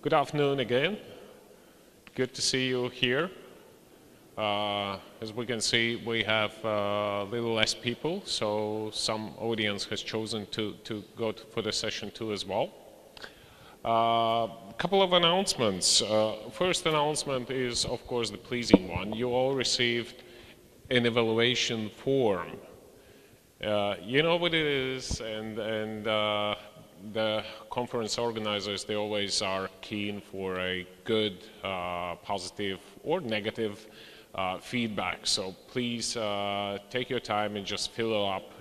Good afternoon again. Good to see you here. As we can see, we have a little less people, so some audience has chosen to go for the session 2 as well. A couple of announcements. First announcement is, of course, the pleasing one. You all received an evaluation form. You know what it is, and the conference organizers, they always are keen for a good, positive or negative feedback. So please take your time and just fill it up.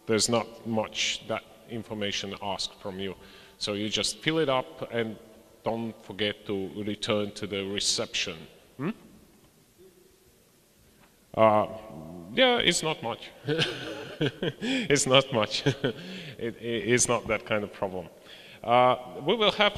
There's not much that information asked from you. So you just fill it up and don't forget to return to the reception. Yeah, it's not much. It's not much. It's not that kind of problem. We will have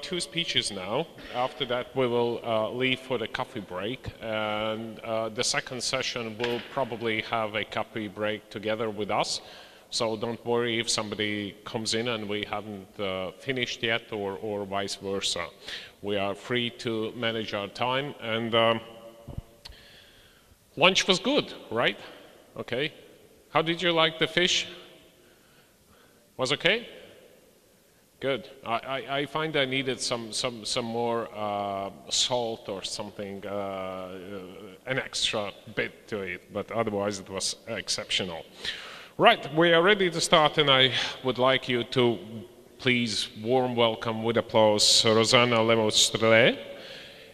2 speeches now. After that, we will leave for the coffee break. And the second session will probably have a coffee break together with us. So don't worry if somebody comes in and we haven't finished yet, or vice versa. We are free to manage our time. And lunch was good, right? Okay. How did you like the fish? Was okay? Good. I find I needed some more salt or something, an extra bit to it, but otherwise it was exceptional. Right, we are ready to start, and I would like you to please warm welcome with applause Rosanna Lemot-Strele.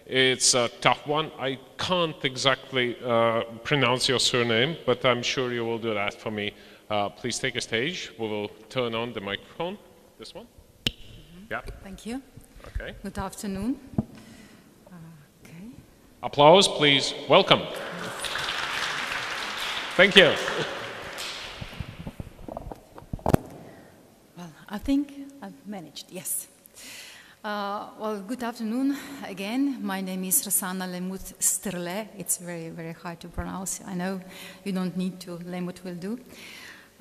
It's a tough one. I can't exactly pronounce your surname, but I'm sure you will do that for me. Please take a stage. We will turn on the microphone. This one? Yeah. Thank you. Okay. Good afternoon. Okay. Applause, please. Welcome. Thank you. Well, I think I've managed, yes. Well, good afternoon again. My name is Rosanna Lemot-Strele. It's very, very hard to pronounce. I know you don't need to. Lemot will do.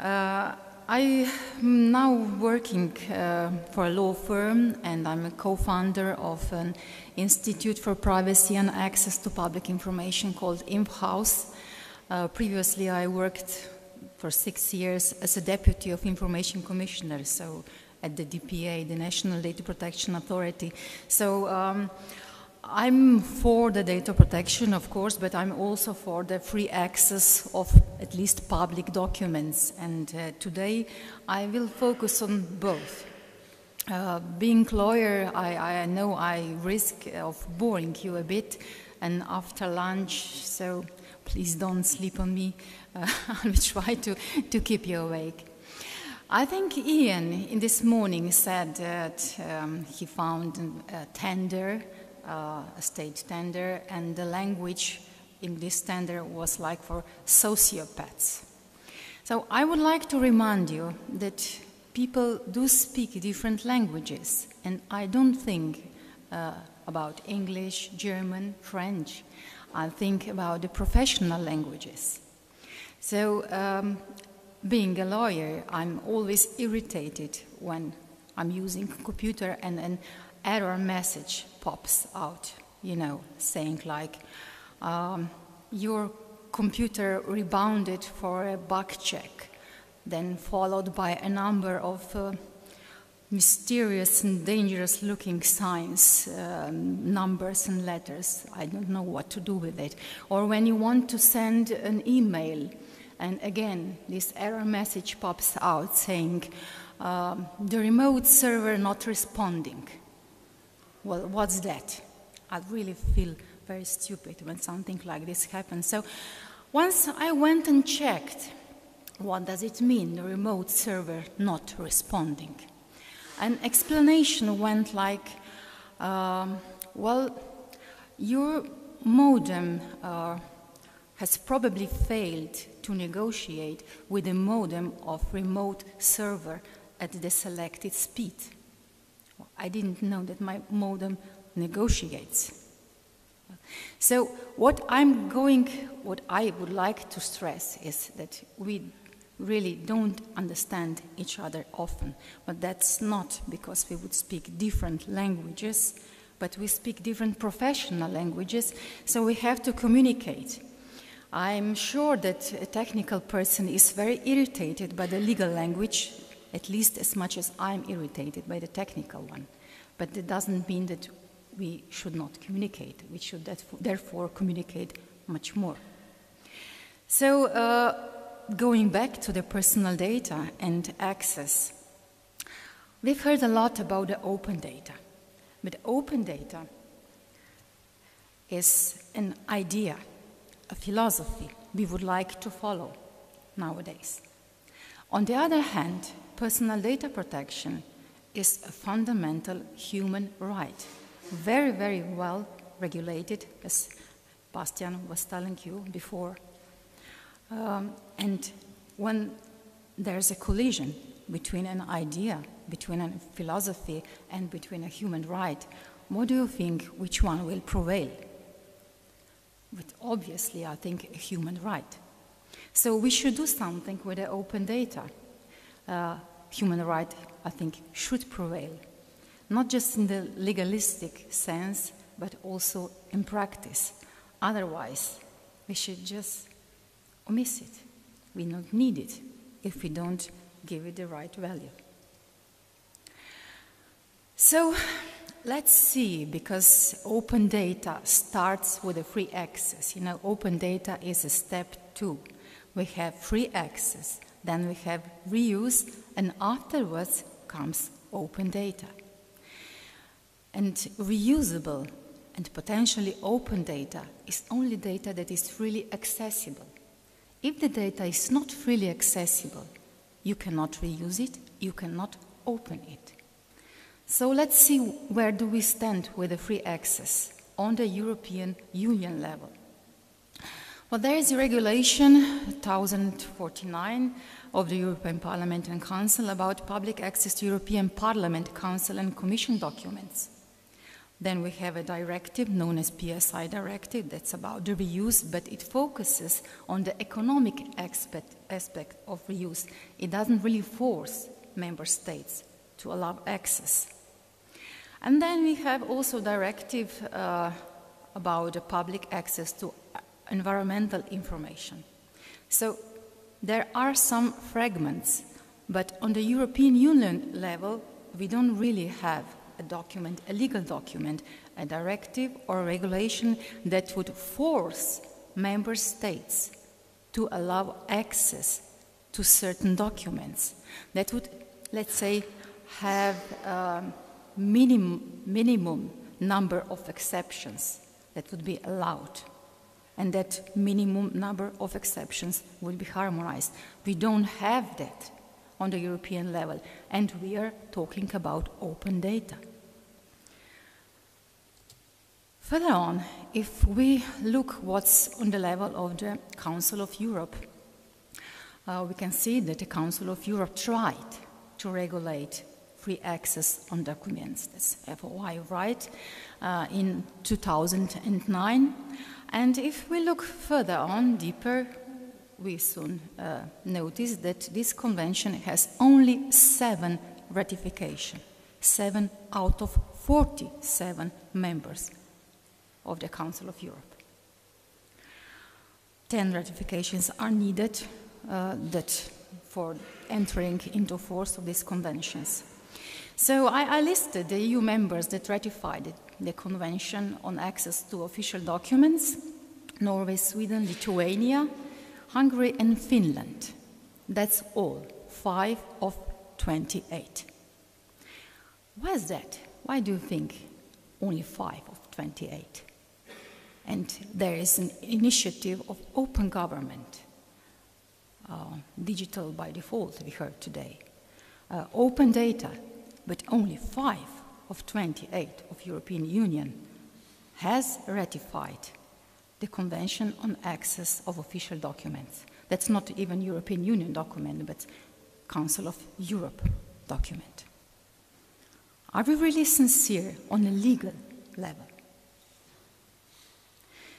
I am now working for a law firm, and I'm a co-founder of an Institute for Privacy and Access to Public Information called InfHouse. Previously, I worked for 6 years as a deputy of information commissioner, so at the DPA, the National Data Protection Authority. So I'm for the data protection, of course, but I'm also for the free access of at least public documents. And today I will focus on both. Being a lawyer, I know I risk of boring you a bit, and after lunch, so please don't sleep on me. I will try to keep you awake. I think Ian in this morning said that he found a tender, a state tender, and the language in this tender was like for sociopaths. So I would like to remind you that people do speak different languages, and I don't think about English, German, French. I think about the professional languages. So being a lawyer, I'm always irritated when I'm using a computer and an error message pops out, you know, saying like, your computer rebounded for a bug check, then followed by a number of mysterious and dangerous looking signs, numbers and letters. I don't know what to do with it. Or when you want to send an email, and again, this error message pops out saying, the remote server not responding. Well, what's that? I really feel very stupid when something like this happens. So once I went and checked, what does it mean, the remote server not responding? An explanation went like, well, your modem has probably failed to negotiate with the modem of remote server at the selected speed. I didn't know that my modem negotiates. So what I would like to stress is that we really don't understand each other often. But that's not because we would speak different languages, but we speak different professional languages, so we have to communicate. I'm sure that a technical person is very irritated by the legal language, at least as much as I'm irritated by the technical one. But it doesn't mean that we should not communicate. We should therefore communicate much more. So, going back to the personal data and access, we've heard a lot about the open data. But open data is an idea, a philosophy we would like to follow nowadays. On the other hand, personal data protection is a fundamental human right, very, very well regulated, as Bastian was telling you before. And when there's a collision between an idea, between a philosophy, and between a human right, what do you think, which one will prevail? But obviously, I think a human right. So we should do something with the open data. Human right, I think, should prevail, not just in the legalistic sense, but also in practice. Otherwise, we should just miss it. We don't need it if we don't give it the right value. So let's see, because open data starts with a free access. You know, open data is a step 2. We have free access, then we have reuse, and afterwards comes open data. And reusable and potentially open data is only data that is freely accessible. If the data is not freely accessible, you cannot reuse it, you cannot open it. So let's see where do we stand with the free access on the European Union level. Well, there is a regulation 1049 of the European Parliament and Council about public access to European Parliament, Council and Commission documents. Then we have a directive known as PSI directive that's about the reuse, but it focuses on the economic aspect of reuse. It doesn't really force member states to allow access. And then we have also directive about the public access to environmental information. So there are some fragments, but on the European Union level, we don't really have a document, a legal document, a directive or a regulation that would force member states to allow access to certain documents. That would, let's say, have a minimum number of exceptions that would be allowed. And that minimum number of exceptions will be harmonized. We don't have that on the European level, and we are talking about open data. Further on, if we look what's on the level of the Council of Europe, we can see that the Council of Europe tried to regulate free access on documents, that's FOI right, in 2009. And if we look further on, deeper, we soon notice that this convention has only 7 ratifications, 7 out of 47 members of the Council of Europe. 10 ratifications are needed for entering into force of these conventions. So I listed the EU members that ratified the Convention on Access to Official Documents: Norway, Sweden, Lithuania, Hungary, and Finland. That's all, 5 of 28. Why is that? Why do you think only 5 of 28? And there is an initiative of open government, digital by default, we heard today, open data, but only 5 of 28 of European Union has ratified the Convention on Access of Official Documents. That's not even European Union document, but Council of Europe document. Are we really sincere on a legal level?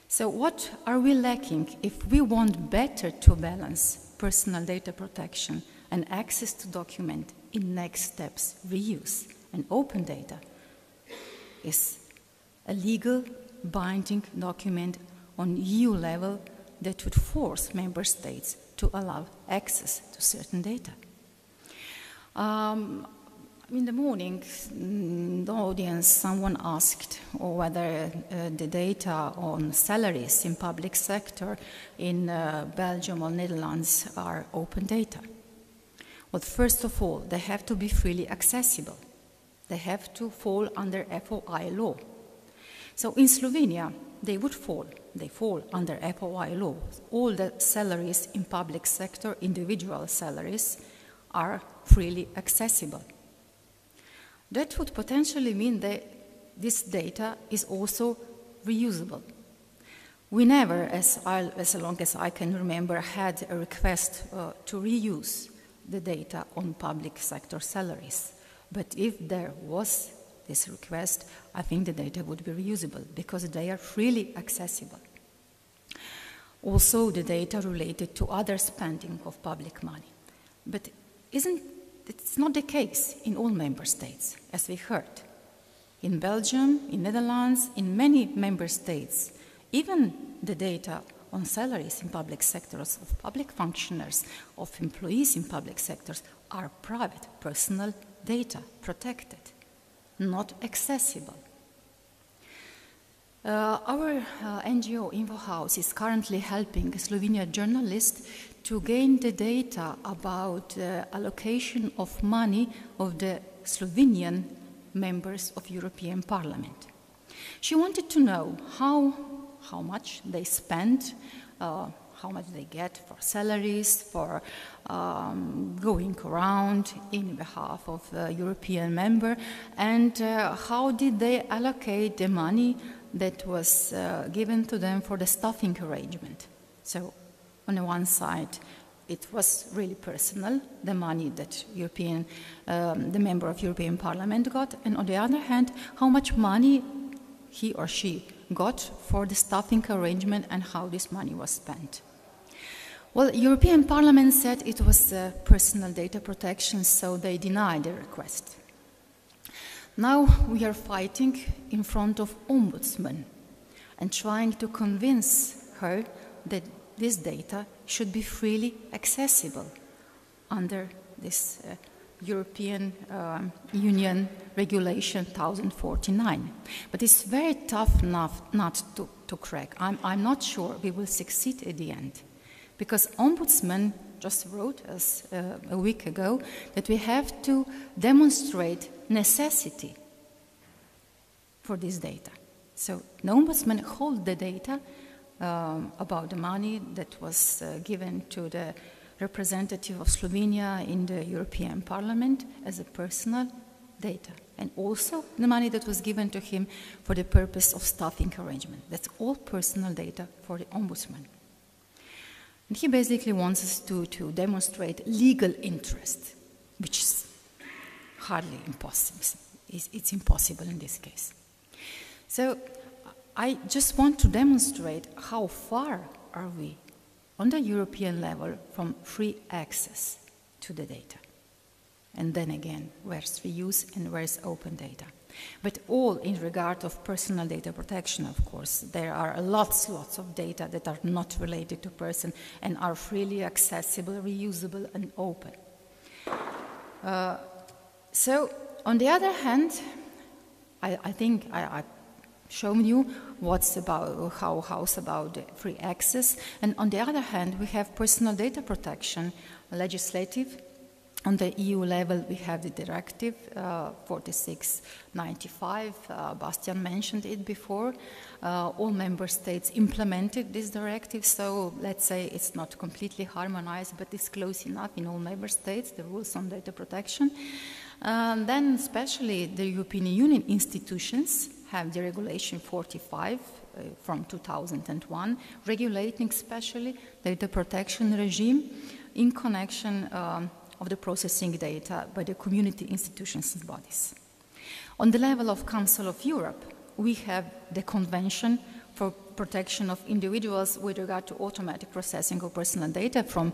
So what are we lacking if we want better to balance personal data protection and access to document in next steps reuse and open data is a legal binding document on EU level that would force member states to allow access to certain data. In the morning, the audience, someone asked whether the data on salaries in public sector in Belgium or Netherlands are open data. Well, first of all, they have to be freely accessible. They have to fall under FOI law. So in Slovenia, they fall under FOI law. All the salaries in public sector, individual salaries, are freely accessible. That would potentially mean that this data is also reusable. We never, as long as I can remember, had a request to reuse the data on public sector salaries. But if there was this request, I think the data would be reusable because they are freely accessible. Also, the data related to other spending of public money. But it's not the case in all member states, as we heard. In Belgium, in Netherlands, in many member states, even the data on salaries in public sectors, of public functionaries, of employees in public sectors are private, personal data, protected, not accessible. Our NGO InfoHouse is currently helping Slovenian journalists to gain the data about the allocation of money of the Slovenian members of European Parliament. She wanted to know how much they spend, how much they get for salaries, for going around in behalf of the European member, and how did they allocate the money that was given to them for the staffing arrangement. So on the one side, it was really personal, the money that the member of European Parliament got, and on the other hand, how much money he or she got for the staffing arrangement and how this money was spent. Well, European Parliament said it was personal data protection, so they denied the request. Now we are fighting in front of Ombudsman and trying to convince her that this data should be freely accessible under this European Union Regulation 1049. But it's very tough not to crack. I'm not sure we will succeed at the end, because Ombudsman just wrote us a week ago that we have to demonstrate necessity for this data. So the Ombudsman holds the data about the money that was given to the representative of Slovenia in the European Parliament as a personal data, and also the money that was given to him for the purpose of staffing arrangement. That's all personal data for the Ombudsman. And he basically wants us to demonstrate legal interest, which is hardly impossible. It's impossible in this case. So I just want to demonstrate how far are we on the European level from free access to the data. And then again, where's reuse and where's open data? But all in regard of personal data protection, of course. There are lots of data that are not related to person and are freely accessible, reusable, and open. So, on the other hand, I think I've shown you what's about, how's about free access. And on the other hand, we have personal data protection legislative. On the EU level, we have the directive 46/95. Bastian mentioned it before. All member states implemented this directive, so let's say it's not completely harmonized, but it's close enough in all member states, the rules on data protection. Then especially the European Union institutions have the Regulation 45 from 2001, regulating especially data protection regime in connection of the processing data by the community institutions and bodies. On the level of Council of Europe, we have the Convention for Protection of Individuals with regard to automatic processing of personal data from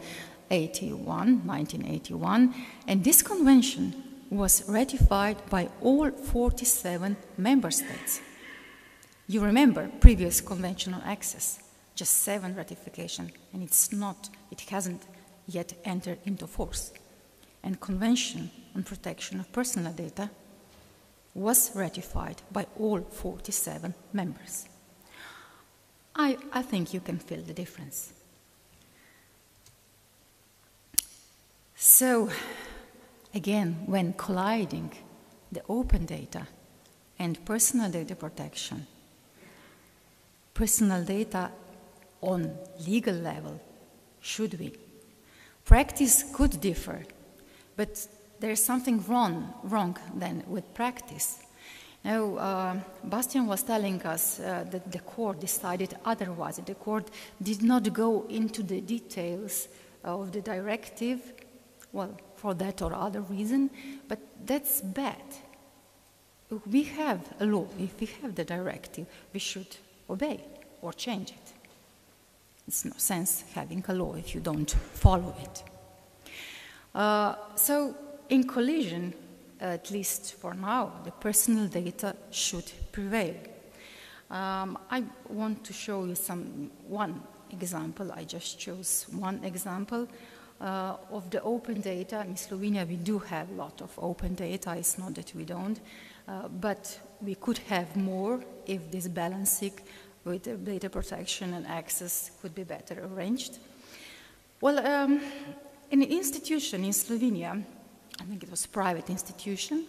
1981, and this convention was ratified by all 47 member states. You remember previous Convention on Access, just 7 ratification, and it hasn't yet entered into force. And Convention on Protection of Personal Data was ratified by all 47 members. I think you can feel the difference. So, again, when colliding the open data and personal data protection, personal data on legal level should be. Practice could differ, but there's something wrong then with practice. Now, Bastian was telling us that the court decided otherwise. The court did not go into the details of the directive, well, for that or other reason, but that's bad. We have a law. If we have the directive, we should obey or change it. It's no sense having a law if you don't follow it. So in collision, at least for now, the personal data should prevail. I want to show you one example. I just chose one example of the open data. In Slovenia, we do have a lot of open data. It's not that we don't, but we could have more if this balancing with the data protection and access could be better arranged. Well, an institution in Slovenia, I think it was a private institution,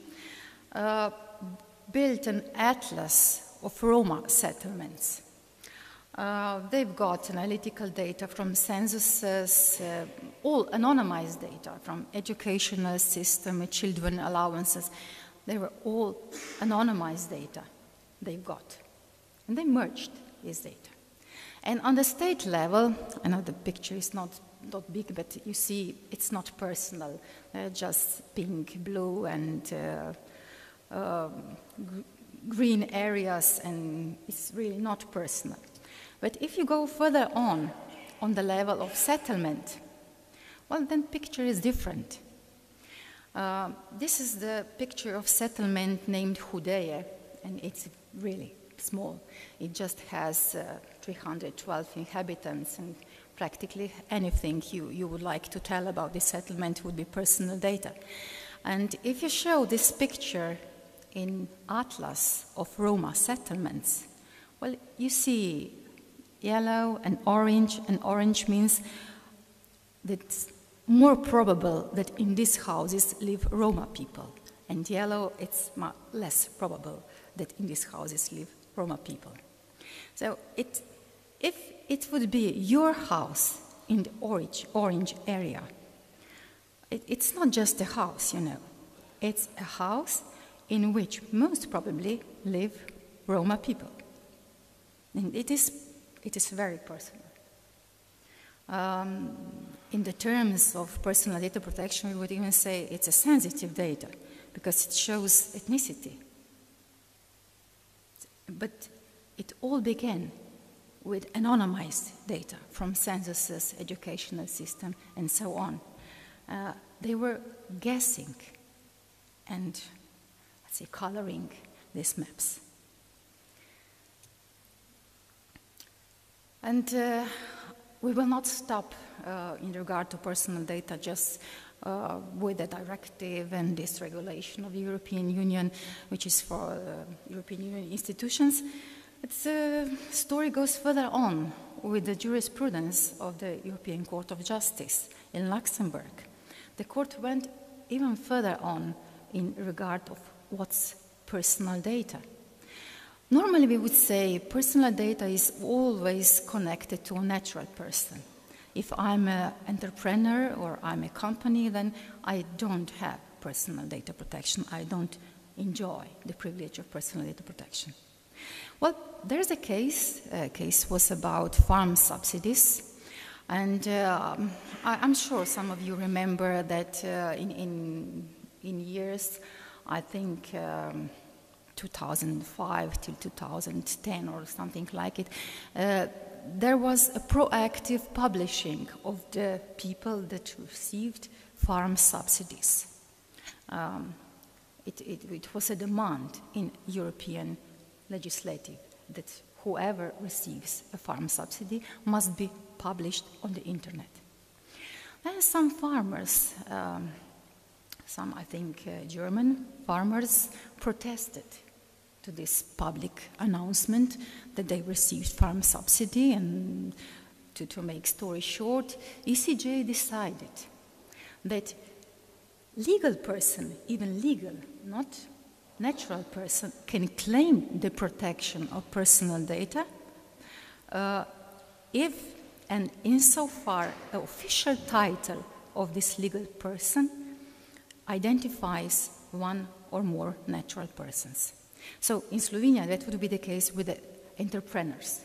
built an atlas of Roma settlements. They've got analytical data from censuses, all anonymized data from educational system, children allowances. They were all anonymized data they've got. And they merged this data. And on the state level, I know the picture is not big, but you see it's not personal, just pink, blue, and green areas, and it's really not personal. But if you go further on the level of settlement, well, then picture is different. This is the picture of settlement named Hudeje, and it's really small. It just has 312 inhabitants, and practically anything you would like to tell about this settlement would be personal data. And if you show this picture in Atlas of Roma settlements, well, you see yellow and orange means that it's more probable that in these houses live Roma people, and yellow, it's less probable that in these houses live Roma people. So if it would be your house in the orange area, it's not just a house, you know. It's a house in which most probably live Roma people. And it is very personal. In the terms of personal data protection, we would even say it's a sensitive data because it shows ethnicity. But it all began with anonymized data from censuses, educational system, and so on. They were guessing and, let's say, coloring these maps. And we will not stop in regard to personal data just with the directive and this regulation of the European Union, which is for European Union institutions. The story goes further on with the jurisprudence of the European Court of Justice in Luxembourg. The court went even further on in regard of what's personal data. Normally we would say personal data is always connected to a natural person. If I'm an entrepreneur or I'm a company, then I don't have personal data protection. I don't enjoy the privilege of personal data protection. Well, there's a case. The case was about farm subsidies. And I'm sure some of you remember that in years, I think 2005 till 2010 or something like it, there was a proactive publishing of the people that received farm subsidies. It was a demand in European legislative that whoever receives a farm subsidy must be published on the internet. Then some farmers, some I think German farmers, protested to this public announcement that they received farm subsidy, and to make story short, ECJ decided that legal person, even legal, not natural person, can claim the protection of personal data if and insofar the official title of this legal person identifies one or more natural persons. So in Slovenia, that would be the case with the entrepreneurs.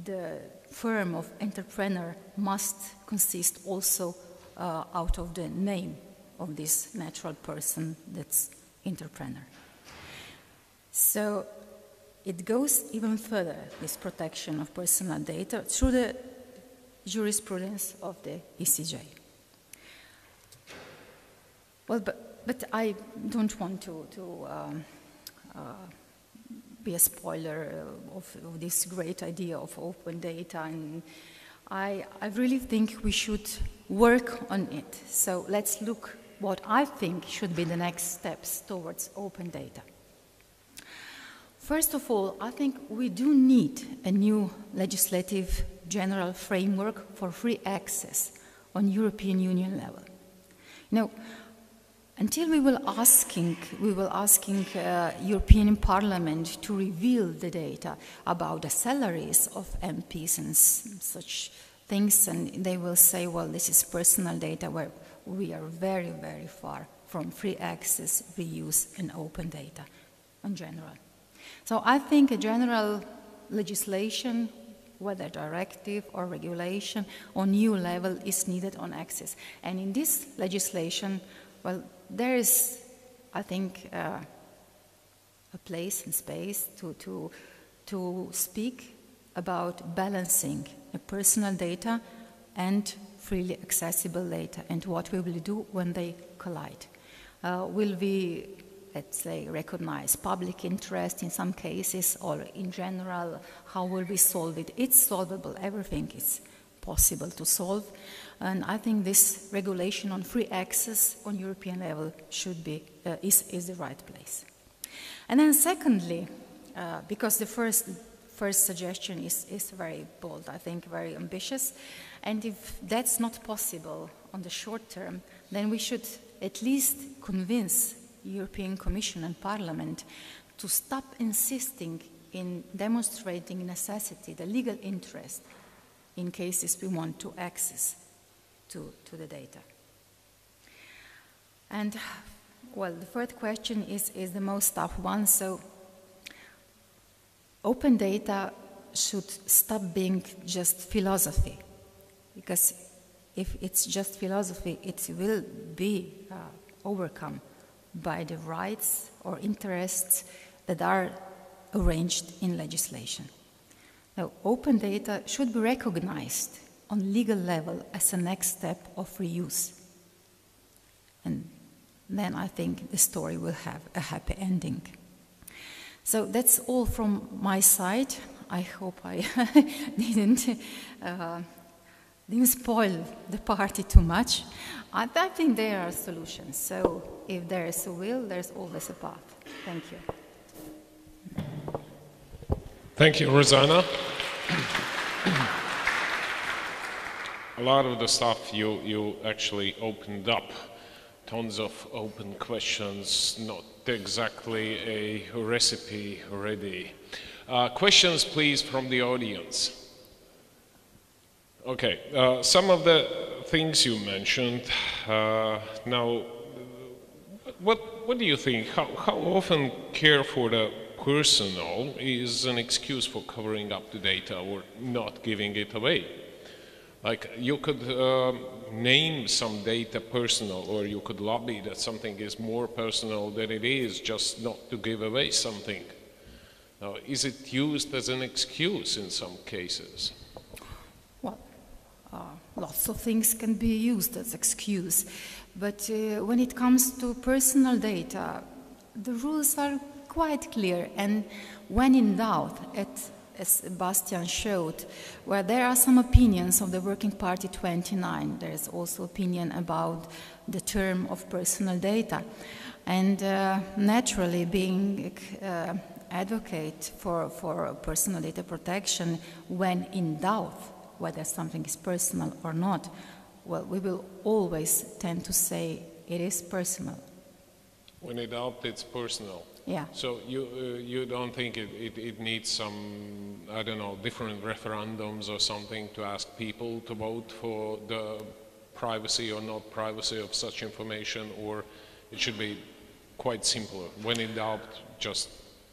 The firm of entrepreneur must consist also out of the name of this natural person that's entrepreneur. So it goes even further, this protection of personal data, through the jurisprudence of the ECJ. Well, but I don't want to be a spoiler of this great idea of open data, and I really think we should work on it. So let's look what I think should be the next steps towards open data. First of all, I think we do need a new legislative general framework for free access on European Union level. You know, until we will asking European Parliament to reveal the data about the salaries of MPs and such things, and they will say, well, this is personal data, where we are very, very far from free access, reuse, and open data in general. So I think a general legislation, whether directive or regulation, on EU level is needed on access. And in this legislation, well, there is, I think, a place and space to speak about balancing the personal data and freely accessible data, and what we will do when they collide. Will we, let's say, recognize public interest in some cases, or in general, how will we solve it? It's solvable, everything is possible to solve, and I think this regulation on free access on European level should be, is the right place. And then secondly, because the first suggestion is very bold, I think very ambitious, and if that's not possible on the short term, then we should at least convince European Commission and Parliament to stop insisting in demonstrating necessity, the legal interest, in cases we want to access to the data. And, well, the third question is the most tough one. So open data should stop being just philosophy, because if it's just philosophy, it will be overcome by the rights or interests that are arranged in legislation. Now, open data should be recognized on legal level as a next step of reuse. And then I think the story will have a happy ending. So that's all from my side. I hope I didn't spoil the party too much. I think there are solutions. So if there is a will, there's always a path. Thank you. Thank you, Rosanna. A lot of the stuff you actually opened up, tons of open questions, not exactly a recipe ready. Questions, please, from the audience. Okay, some of the things you mentioned. Now, what do you think? How often care for the personal is an excuse for covering up the data or not giving it away? Like, you could name some data personal, or you could lobby that something is more personal than it is, just not to give away something. Now, is it used as an excuse in some cases? Well, lots of things can be used as excuse, but when it comes to personal data, the rules are quite clear, and when in doubt, as Sebastian showed, where there are some opinions of the Working Party 29, there is also opinion about the term of personal data. And naturally, being advocate for personal data protection when in doubt whether something is personal or not, well, we will always tend to say it is personal. When in doubt, it's personal. Yeah. So you don't think it needs some, I don't know, different referendums or something to ask people to vote for the privacy or not privacy of such information, or it should be quite simpler? When in doubt, just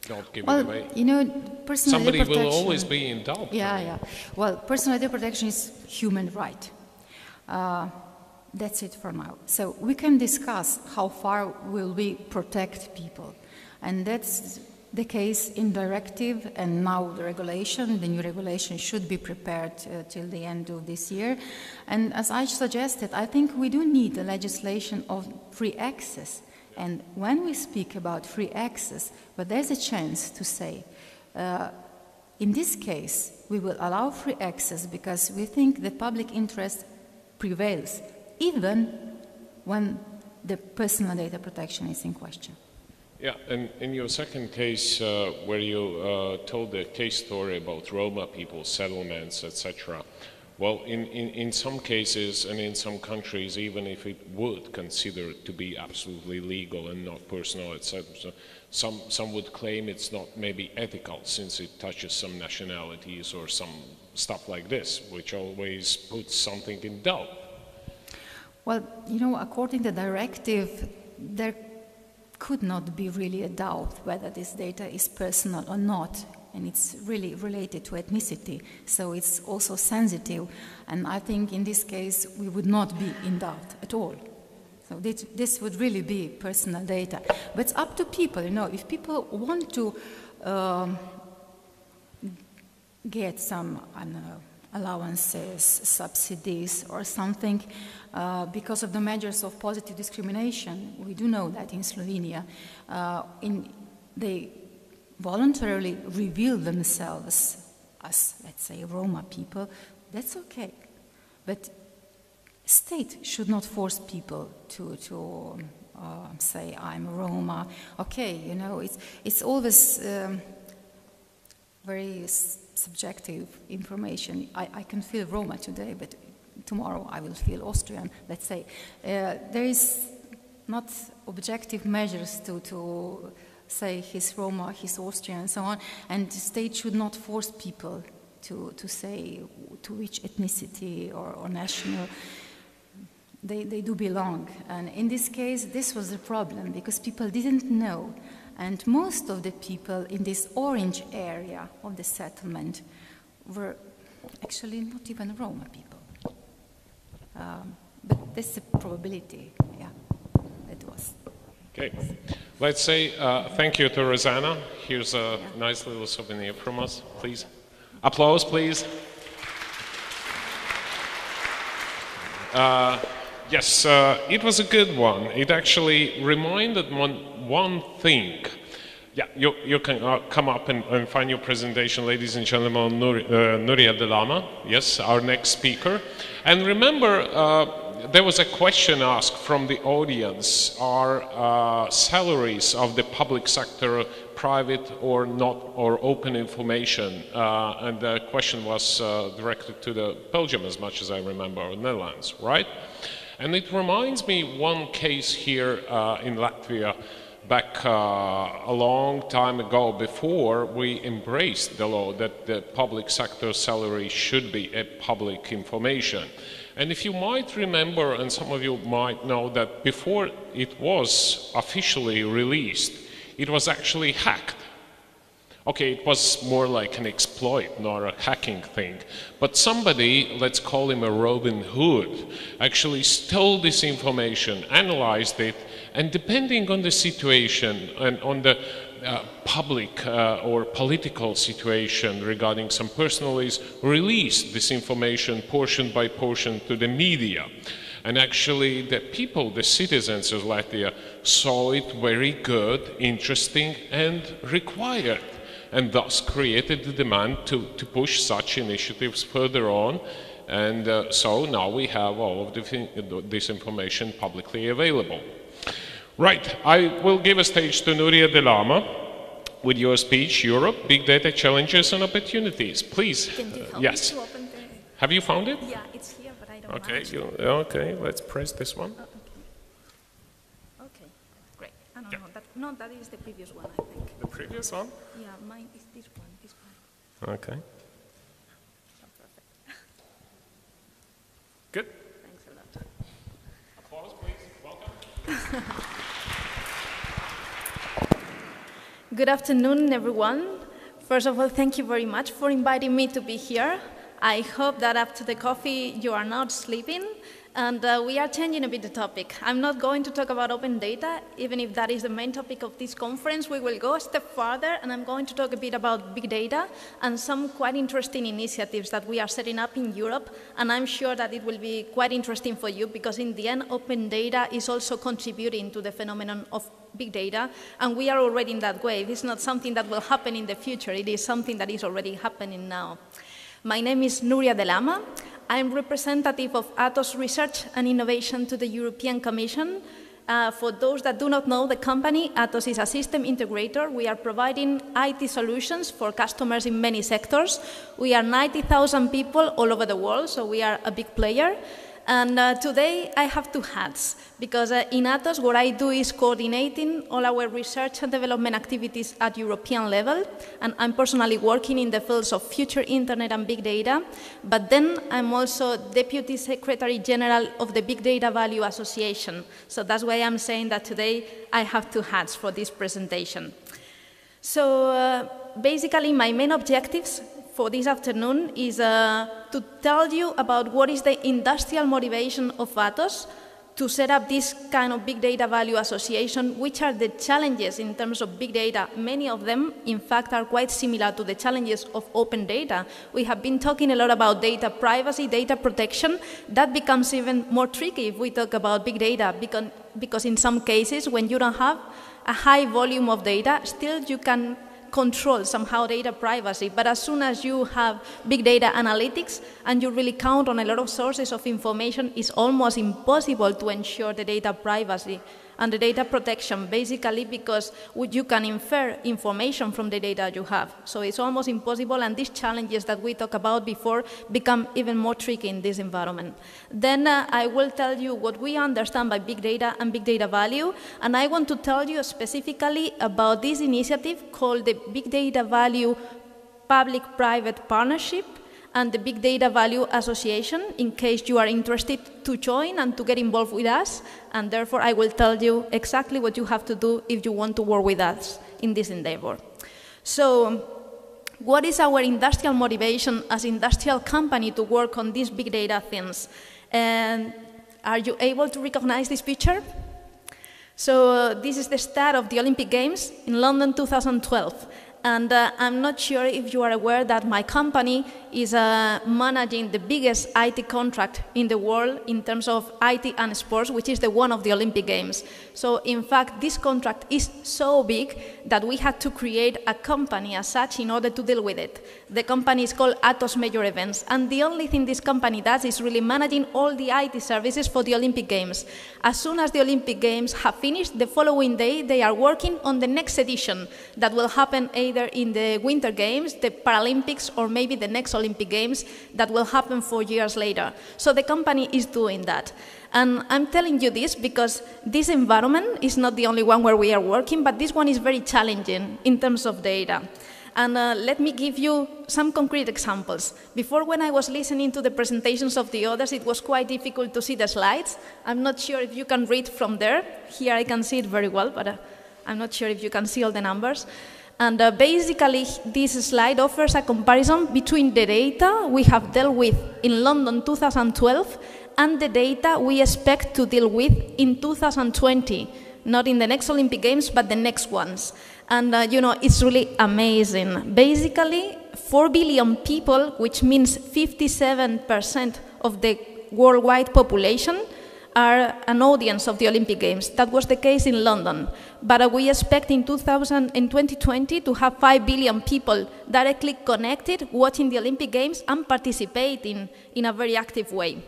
don't give it away. You know, personal Somebody data protection, will always be in doubt. Yeah, yeah. Well, personal data protection is human right. That's it for now. So we can discuss how far will we protect people. And that's the case in directive and now the regulation. The new regulation should be prepared till the end of this year. And as I suggested, I think we do need a legislation of free access. And when we speak about free access, but there's a chance to say, in this case, we will allow free access because we think the public interest prevails, even when the personal data protection is in question. Yeah, and in your second case, where you told the case story about Roma people, settlements, etc., well, in some cases and in some countries, even if it would consider it to be absolutely legal and not personal, etc., some would claim it's not maybe ethical since it touches some nationalities or some stuff like this, which always puts something in doubt. Well, you know, according to the directive, there could not be really a doubt whether this data is personal or not, and it's really related to ethnicity, so it's also sensitive, and I think in this case we would not be in doubt at all. So this would really be personal data. But it's up to people, you know, if people want to get some, I don't know, allowances, subsidies or something because of the measures of positive discrimination. We do know that in Slovenia they voluntarily reveal themselves as, let's say, Roma people. That's okay. But state should not force people to say, I'm a Roma. Okay, you know, it's always very subjective information. I can feel Roma today, but tomorrow I will feel Austrian, let's say. There is not objective measures to say he's Roma, he's Austrian, and so on, and the state should not force people to say to which ethnicity or national they do belong. And in this case, this was the problem, because people didn't know. And most of the people in this orange area of the settlement were actually not even Roma people. But that's the probability, yeah, it was. Okay, let's say thank you to Rosanna. Here's a nice little souvenir from us, please. Applause, please. Yes, it was a good one. It actually reminded one thing. Yeah, you can come up and find your presentation, ladies and gentlemen. Nuria Delama, yes, our next speaker. And remember, there was a question asked from the audience: are salaries of the public sector private or not, or open information? And the question was directed to the Belgium, as much as I remember, or Netherlands, right? And it reminds me one case here in Latvia back a long time ago, before we embraced the law that the public sector salary should be a public information. And if you might remember, and some of you might know, that before it was officially released, it was actually hacked. Okay, it was more like an exploit, not a hacking thing. But somebody, let's call him a Robin Hood, actually stole this information, analyzed it, And depending on the situation and on the public or political situation regarding some personalities, release this information portion by portion to the media. And actually the people, the citizens of Latvia, saw it very good, interesting and required, and thus created the demand to push such initiatives further on. And so now we have all of this information publicly available. Right, I will give a stage to Nuria Delama with your speech, Europe, Big Data Challenges and Opportunities. Please. Can you help yes. me to open the... Have you found it? Yeah, it's here, but I don't Okay, know. okay, let's press this one. Okay, great. I don't Yeah. know. That is the previous one, I think. The previous one? Yeah, mine is this one. Okay. Oh, perfect. Good. Thanks a lot. Applause, please. Welcome. Good afternoon, everyone. First of all, thank you very much for inviting me to be here. I hope that after the coffee you are not sleeping, and we are changing a bit the topic. I'm not going to talk about open data, even if that is the main topic of this conference. We will go a step further, and I'm going to talk a bit about big data and some quite interesting initiatives that we are setting up in Europe, and I'm sure that it will be quite interesting for you, because in the end, open data is also contributing to the phenomenon of big data, and we are already in that wave. It's not something that will happen in the future. It is something that is already happening now. My name is Nuria Delama. I'm representative of Atos Research and Innovation to the European Commission. For those that do not know the company, Atos is a system integrator. We are providing IT solutions for customers in many sectors. We are 90,000 people all over the world, so we are a big player. And today I have two hats, because in Atos what I do is coordinating all our research and development activities at European level, and I'm personally working in the fields of future internet and big data, but then I'm also Deputy Secretary General of the Big Data Value Association. So that's why I'm saying that today I have two hats for this presentation. So basically my main objectives for this afternoon is to tell you about what is the industrial motivation of Atos to set up this kind of big data value association, which are the challenges in terms of big data. Many of them, in fact, are quite similar to the challenges of open data. We have been talking a lot about data privacy, data protection. That becomes even more tricky if we talk about big data, because in some cases, when you don't have a high volume of data, still you can control somehow data privacy. But as soon as you have big data analytics and you really count on a lot of sources of information, it's almost impossible to ensure the data privacy and the data protection, basically because you can infer information from the data you have. So it's almost impossible, and these challenges that we talked about before become even more tricky in this environment. Then I will tell you what we understand by big data and big data value, and I want to tell you specifically about this initiative called the Big Data Value Public-Private Partnership and the Big Data Value Association, in case you are interested to join and to get involved with us. And therefore, I will tell you exactly what you have to do if you want to work with us in this endeavor. So, what is our industrial motivation as an industrial company to work on these big data things? And are you able to recognize this picture? So, this is the start of the Olympic Games in London 2012. And I'm not sure if you are aware that my company is managing the biggest IT contract in the world in terms of IT and sports, which is the one of the Olympic Games. So in fact, this contract is so big that we had to create a company as such in order to deal with it. The company is called Atos Major Events, and the only thing this company does is really managing all the IT services for the Olympic Games. As soon as the Olympic Games have finished, the following day they are working on the next edition that will happen either in the Winter Games, the Paralympics, or maybe the next Olympic Games that will happen 4 years later. So the company is doing that. And I'm telling you this because this environment is not the only one where we are working, but this one is very challenging in terms of data. And let me give you some concrete examples. Before, when I was listening to the presentations of the others, it was quite difficult to see the slides. I'm not sure if you can read from there. Here I can see it very well, but I'm not sure if you can see all the numbers. And basically, this slide offers a comparison between the data we have dealt with in London 2012 and the data we expect to deal with in 2020. not in the next Olympic Games, but the next ones. And it's really amazing. Basically, 4 billion people, which means 57% of the worldwide population, are an audience of the Olympic Games. That was the case in London. But we expect in 2020 to have 5 billion people directly connected, watching the Olympic Games and participating in a very active way.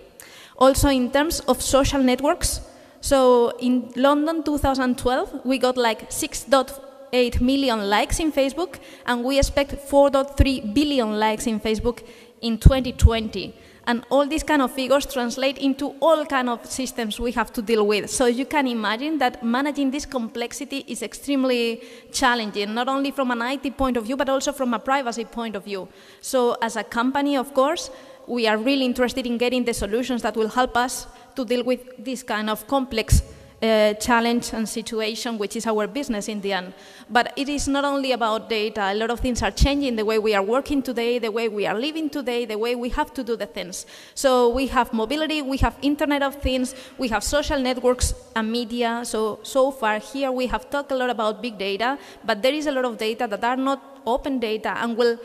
Also, in terms of social networks, so in London 2012, we got like 6.8 million likes in Facebook, and we expect 4.3 billion likes in Facebook in 2020. And all these kind of figures translate into all kind of systems we have to deal with. So you can imagine that managing this complexity is extremely challenging, not only from an IT point of view, but also from a privacy point of view. So as a company, of course, we are really interested in getting the solutions that will help us to deal with this kind of complex challenge and situation, which is our business in the end. But it is not only about data. A lot of things are changing, the way we are working today, the way we are living today, the way we have to do the things. So we have mobility, we have Internet of Things, we have social networks and media. So far here we have talked a lot about big data, but there is a lot of data that are not open data and will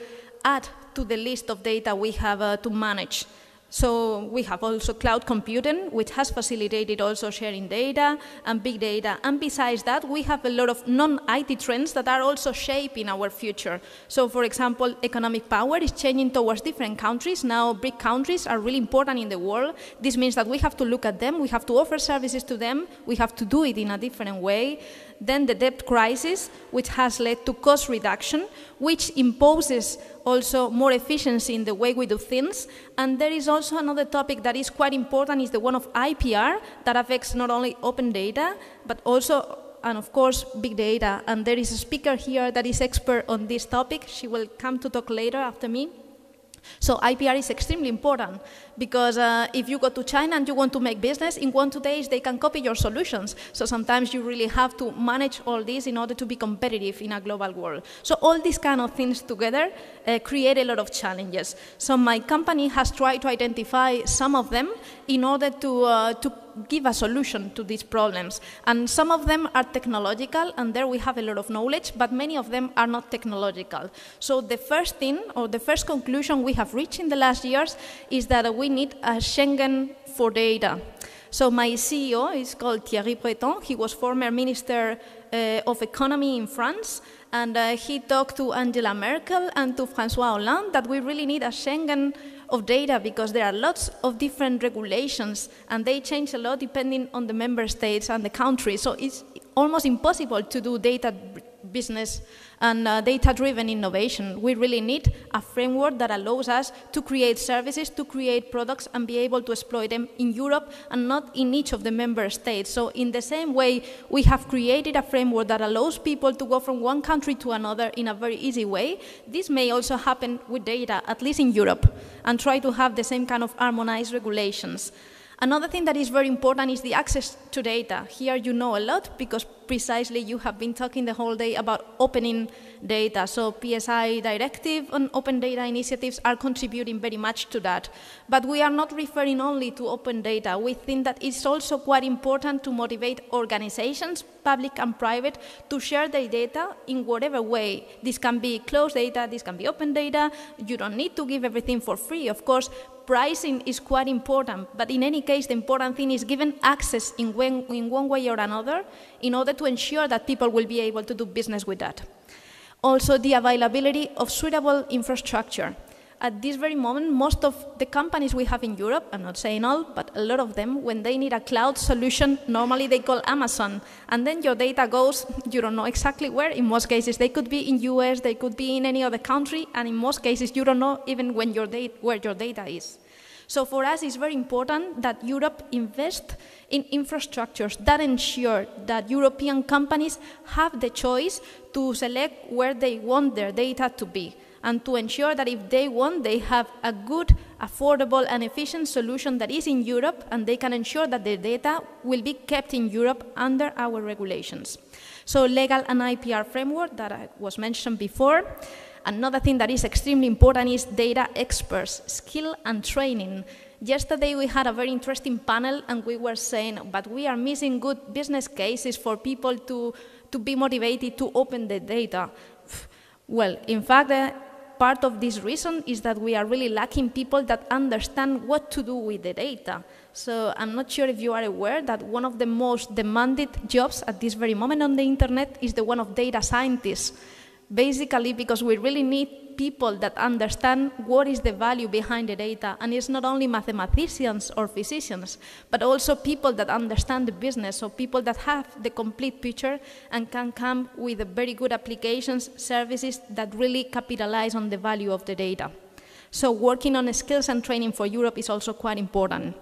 add to the list of data we have to manage. So we have also cloud computing, which has facilitated also sharing data and big data. And besides that, we have a lot of non-IT trends that are also shaping our future. So for example, economic power is changing towards different countries. Now big countries are really important in the world. This means that we have to look at them, we have to offer services to them, we have to do it in a different way. Then the debt crisis, which has led to cost reduction, which imposes also more efficiency in the way we do things. And there is also another topic that is quite important, is the one of IPR, that affects not only open data, but also, and of course, big data. And there is a speaker here that is expert on this topic. She will come to talk later after me. So IPR is extremely important because if you go to China and you want to make business, in 1 or 2 days they can copy your solutions. So sometimes you really have to manage all this in order to be competitive in a global world. So all these kind of things together create a lot of challenges. So my company has tried to identify some of them in order to give a solution to these problems. And some of them are technological, and there we have a lot of knowledge, but many of them are not technological. So the first thing, or the first conclusion we have reached in the last years is that we need a Schengen for data. So my CEO is called Thierry Breton. He was former Minister of Economy in France, and he talked to Angela Merkel and to François Hollande that we really need a Schengen of data because there are lots of different regulations and they change a lot depending on the member states and the country. So it's almost impossible to do data business and data-driven innovation. We really need a framework that allows us to create services, to create products, and be able to exploit them in Europe and not in each of the member states. So in the same way, we have created a framework that allows people to go from one country to another in a very easy way. This may also happen with data, at least in Europe, and try to have the same kind of harmonized regulations. Another thing that is very important is the access to data. Here you know a lot because precisely you have been talking the whole day about opening data. So PSI directive and open data initiatives are contributing very much to that. But we are not referring only to open data. We think that it's also quite important to motivate organizations, public and private, to share their data in whatever way. This can be closed data, this can be open data. You don't need to give everything for free. Of course, pricing is quite important, but in any case, the important thing is giving access in one way or another in order to ensure that people will be able to do business with that. Also, the availability of suitable infrastructure. At this very moment, most of the companies we have in Europe, I'm not saying all, but a lot of them, when they need a cloud solution, normally they call Amazon. And then your data goes, you don't know exactly where. In most cases, they could be in US, they could be in any other country, and in most cases, you don't know even when where your data is. So for us, it's very important that Europe invest in infrastructures that ensure that European companies have the choice to select where they want their data to be, and to ensure that if they want, they have a good, affordable, and efficient solution that is in Europe, and they can ensure that their data will be kept in Europe under our regulations. So legal and IPR framework that was mentioned before. Another thing that is extremely important is data experts, skill and training. Yesterday we had a very interesting panel and we were saying, but we are missing good business cases for people to be motivated to open the data. Well, in fact, part of this reason is that we are really lacking people that understand what to do with the data. So I'm not sure if you are aware that one of the most demanded jobs at this very moment on the internet is the one of data scientists. Basically because we really need people that understand what is the value behind the data. And it's not only mathematicians or physicians, but also people that understand the business, so people that have the complete picture and can come with very good applications, services that really capitalize on the value of the data. So working on skills and training for Europe is also quite important.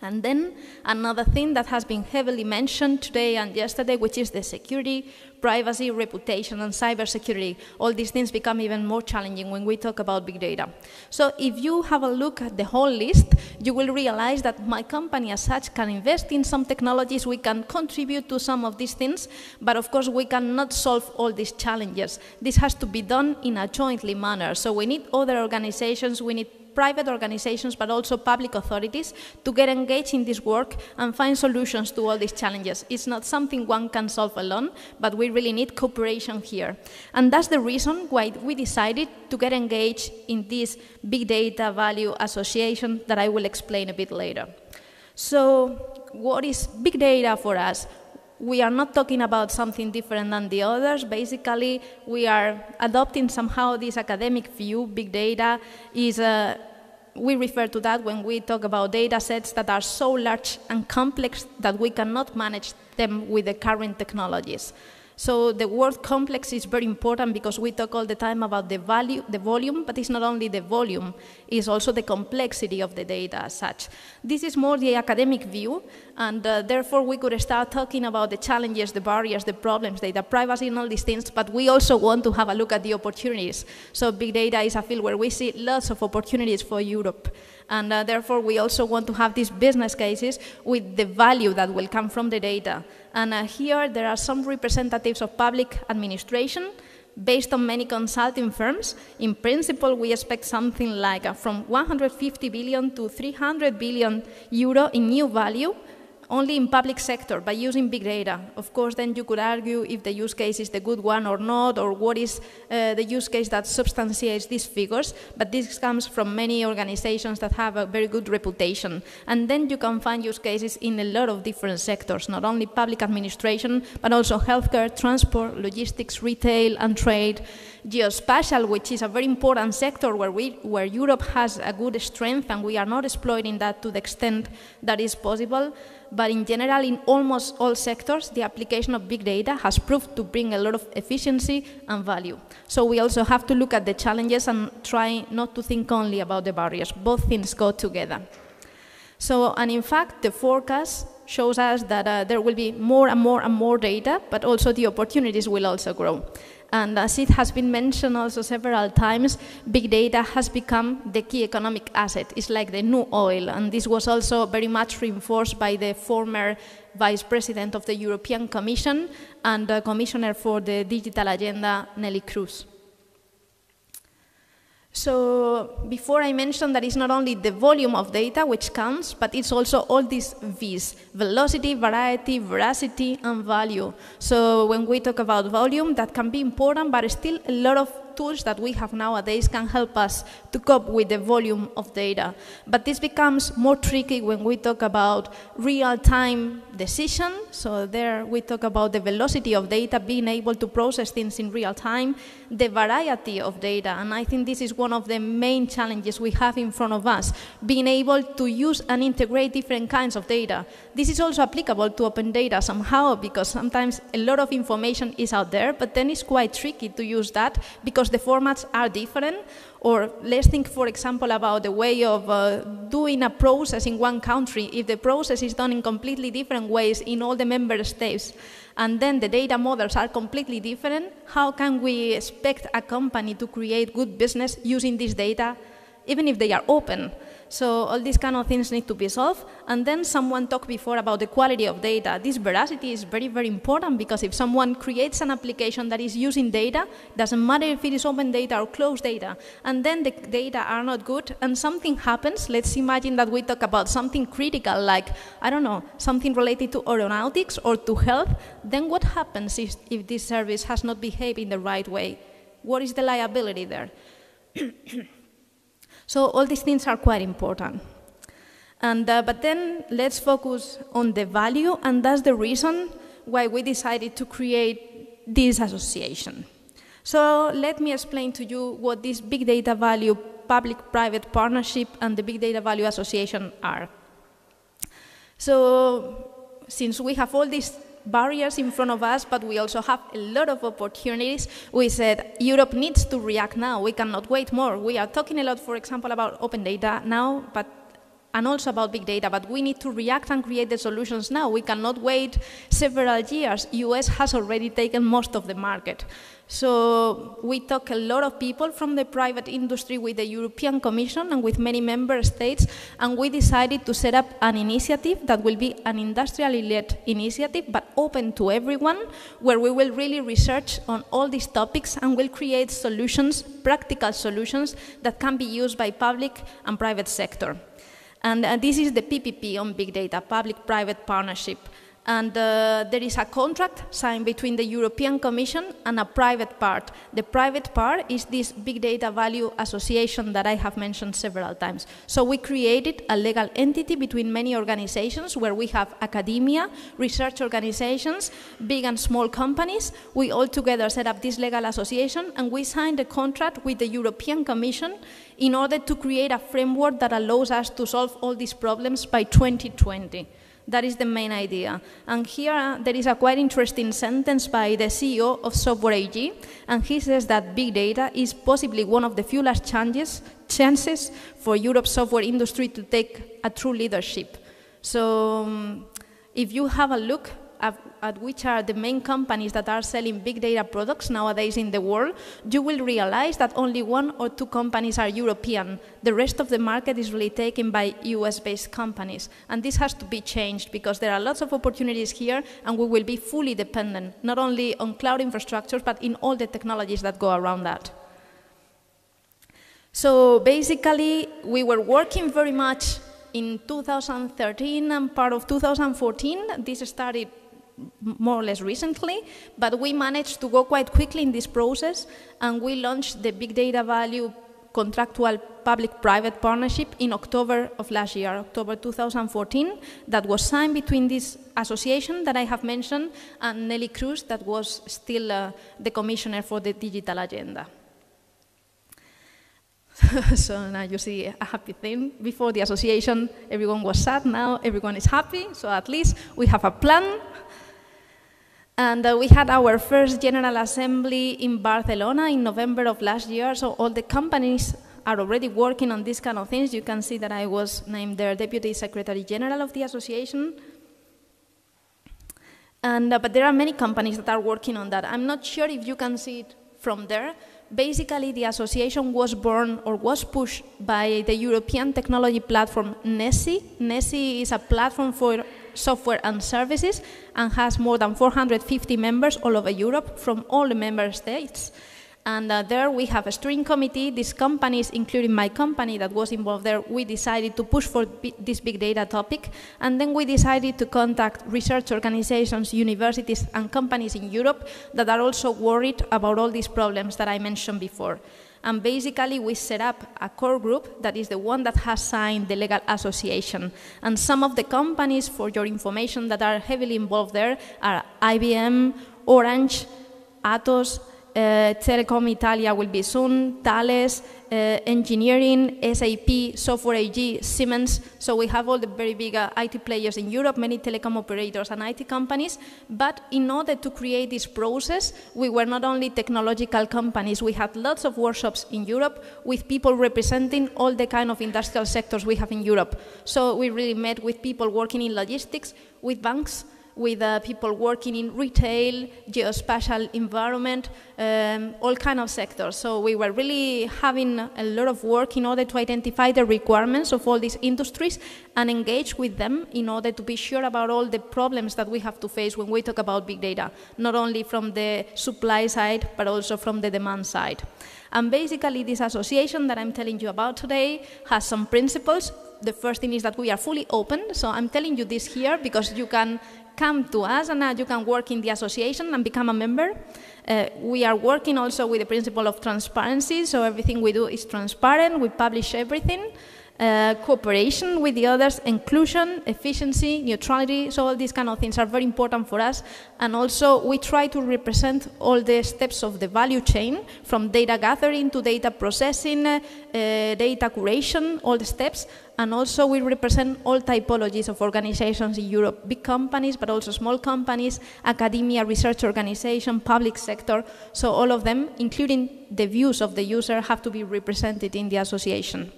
And then another thing that has been heavily mentioned today and yesterday, which is the security, privacy, reputation, and cybersecurity. All these things become even more challenging when we talk about big data. So if you have a look at the whole list, you will realize that my company as such can invest in some technologies, we can contribute to some of these things, but of course we cannot solve all these challenges. This has to be done in a jointly manner. So we need other organizations, we need private organizations, but also public authorities to get engaged in this work and find solutions to all these challenges. It's not something one can solve alone, but we really need cooperation here. And that's the reason why we decided to get engaged in this Big Data Value Association that I will explain a bit later. So what is big data for us? We are not talking about something different than the others. Basically, we are adopting somehow this academic view. Big data is, we refer to that when we talk about data sets that are so large and complex that we cannot manage them with the current technologies. So the word complex is very important because we talk all the time about the value, the volume, but it's not only the volume, it's also the complexity of the data as such. This is more the academic view, and therefore we could start talking about the challenges, the barriers, the problems, data privacy and all these things, but we also want to have a look at the opportunities. So big data is a field where we see lots of opportunities for Europe. And therefore, we also want to have these business cases with the value that will come from the data. And here, there are some representatives of public administration based on many consulting firms. In principle, we expect something like from 150 billion to 300 billion euro in new value, only in public sector by using big data. Of course, then you could argue if the use case is the good one or not, or what is the use case that substantiates these figures, but this comes from many organizations that have a very good reputation. And then you can find use cases in a lot of different sectors, not only public administration, but also healthcare, transport, logistics, retail, and trade, geospatial, which is a very important sector where Europe has a good strength, and we are not exploiting that to the extent that is possible. But in general, in almost all sectors, the application of big data has proved to bring a lot of efficiency and value. So we also have to look at the challenges and try not to think only about the barriers. Both things go together. So, and in fact, the forecast shows us that there will be more and more and more data, but also the opportunities will also grow. And as it has been mentioned also several times, big data has become the key economic asset. It's like the new oil, and this was also very much reinforced by the former Vice President of the European Commission and the Commissioner for the Digital Agenda, Neelie Kroes. So before I mentioned that it's not only the volume of data which counts, but it's also all these V's: velocity, variety, veracity, and value. So when we talk about volume, that can be important, but still a lot of tools that we have nowadays can help us to cope with the volume of data. But this becomes more tricky when we talk about real-time decision. So there we talk about the velocity of data, being able to process things in real time, the variety of data, and I think this is one of the main challenges we have in front of us, being able to use and integrate different kinds of data. This is also applicable to open data somehow, because sometimes a lot of information is out there, but then it's quite tricky to use that because the formats are different. Or let's think, for example, about the way of doing a process in one country. If the process is done in completely different ways in all the member states, and then the data models are completely different, how can we expect a company to create good business using this data, even if they are open? So all these kind of things need to be solved. And then someone talked before about the quality of data. This veracity is very, very important, because if someone creates an application that is using data, doesn't matter if it is open data or closed data, and then the data are not good and something happens, let's imagine that we talk about something critical like, I don't know, something related to aeronautics or to health, then what happens if this service has not behaved in the right way? What is the liability there? So all these things are quite important. And, but then let's focus on the value, and that's the reason why we decided to create this association. So let me explain to you what this Big Data Value Public-Private Partnership and the Big Data Value Association are. So since we have all these barriers in front of us, but we also have a lot of opportunities, we said Europe needs to react now. We cannot wait more. We are talking a lot, for example, about open data now, and also about big data, but we need to react and create the solutions now. We cannot wait several years. US has already taken most of the market. So we talk a lot of people from the private industry with the European Commission and with many member states, and we decided to set up an initiative that will be an industrially led initiative, but open to everyone, where we will really research on all these topics and will create solutions, practical solutions that can be used by public and private sector. And this is the PPP on big data, public-private partnership. And there is a contract signed between the European Commission and a private part. The private part is this Big Data Value Association that I have mentioned several times. So we created a legal entity between many organizations where we have academia, research organizations, big and small companies. We all together set up this legal association, and we signed a contract with the European Commission in order to create a framework that allows us to solve all these problems by 2020. That is the main idea. And here there is a quite interesting sentence by the CEO of Software AG, and he says that big data is possibly one of the fewest chances for Europe's software industry to take a true leadership. So if you have a look at which are the main companies that are selling big data products nowadays in the world, you will realize that only 1 or 2 companies are European. The rest of the market is really taken by US-based companies. And this has to be changed, because there are lots of opportunities here, and we will be fully dependent, not only on cloud infrastructures, but in all the technologies that go around that. So basically, we were working very much in 2013 and part of 2014. This started more or less recently, but we managed to go quite quickly in this process, and we launched the Big Data Value Contractual Public-Private Partnership in October of last year, October 2014, that was signed between this association that I have mentioned and Nelly Cruz, that was still the commissioner for the digital agenda. So now you see a happy thing. Before the association, everyone was sad. Now everyone is happy, so at least we have a plan. And we had our first General Assembly in Barcelona in November of last year, so all the companies are already working on these kind of things. You can see that I was named their Deputy Secretary General of the association. And, but there are many companies that are working on that. I'm not sure if you can see it from there. Basically, the association was born or was pushed by the European technology platform NESI. NESI is a platform for software and services and has more than 450 members all over Europe from all the member states. And there we have a steering committee. These companies, including my company that was involved there, we decided to push for this big data topic. And then we decided to contact research organizations, universities, and companies in Europe that are also worried about all these problems that I mentioned before. And basically, we set up a core group that is the one that has signed the legal association. And some of the companies, for your information, that are heavily involved there are IBM, Orange, Atos, Telecom Italia will be soon, Thales, Engineering, SAP, Software AG, Siemens. So we have all the very big IT players in Europe, many telecom operators and IT companies. But in order to create this process, we were not only technological companies. We had lots of workshops in Europe with people representing all the kind of industrial sectors we have in Europe. So we really met with people working in logistics, with banks, with people working in retail, geospatial environment, all kind of sectors. So we were really having a lot of work in order to identify the requirements of all these industries and engage with them in order to be sure about all the problems that we have to face when we talk about big data, not only from the supply side, but also from the demand side. And basically, this association that I'm telling you about today has some principles. The first thing is that we are fully open. So I'm telling you this here because you can come to us and you can work in the association and become a member. We are working also with the principle of transparency, so everything we do is transparent, we publish everything. Cooperation with the others, inclusion, efficiency, neutrality, so all these kind of things are very important for us. And also we try to represent all the steps of the value chain, from data gathering to data processing, data curation, all the steps. And also we represent all typologies of organizations in Europe, big companies, but also small companies, academia, research organization, public sector. So all of them, including the views of the user, have to be represented in the association.